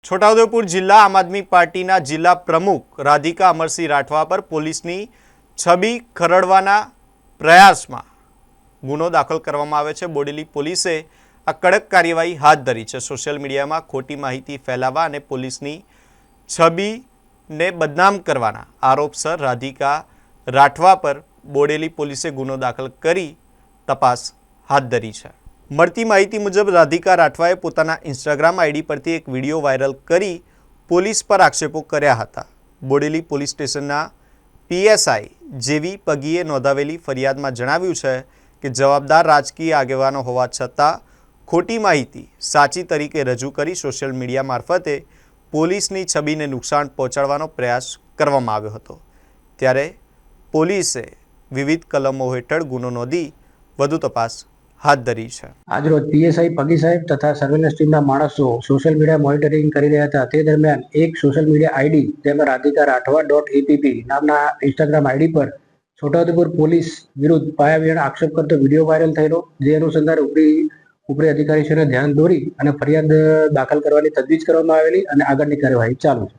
છોટાઉદેપુર જિલ્લા આમ આદમી પાર્ટીના જિલ્લા પ્રમુખ રાધિકા અમરસિંહ રાઠવા પર પોલીસની છબી ખરડવાના પ્રયાસમાં ગુનો દાખલ કરવામાં આવ્યો છે। બોડેલી પોલીસે આ કડક કાર્યવાહી હાથ ધરી છે। સોશિયલ મીડિયામાં ખોટી માહિતી ફેલાવવા અને પોલીસની છબીને બદનામ કરવાના આરોપસર રાધિકા રાઠવા પર બોડેલી પોલીસે ગુનો દાખલ કરી તપાસ હાથ ધરી છે। મળતી માહિતી મુજબ રાધિકા રાઠવાએ પોતાના ઇન્સ્ટાગ્રામ આઈડી પરથી એક વિડીયો વાયરલ કરી પોલીસ પર આક્ષેપો કર્યા હતા। બોડેલી પોલીસ સ્ટેશનના પીએસઆઈ જેવી પગીએ નોંધાવેલી ફરિયાદમાં જણાવ્યું છે કે જવાબદાર રાજકીય આગેવાનો હોવા છતાં ખોટી માહિતી સાચી તરીકે રજૂ કરી સોશિયલ મીડિયા મારફતે પોલીસની છબીને નુકસાન પહોંચાડવાનો પ્રયાસ કરવામાં આવ્યો હતો। ત્યારે પોલીસે વિવિધ કલમો હેઠળ ગુનો નોંધી વધુ તપાસ હાથ ધરી છે। આજરોજ પીએસઆઈ પગી સાહેબ તથા સર્વેલન્સ ટીમના માણસો સોશિયલ મીડિયા મોનિટરિંગ કરી રહ્યા હતા। તે દરમિયાન એક સોશિયલ મીડિયા આઈડી જેમાં રાધિકા રાઠવા .app નામના ઇન્સ્ટાગ્રામ આઈડી પર છોટાઉદેપુર પોલીસ વિરુદ્ધ પાયાવિહોણા આક્ષેપ કરતો વિડીયો વાયરલ થયેલો, જે અનુસંધાને ઉપરી અધિકારીશ્રીને ધ્યાન દોરી અને ફરિયાદ દાખલ કરવાની તજવીજ કરવામાં આવેલી અને આગળની કાર્યવાહી ચાલુ છે।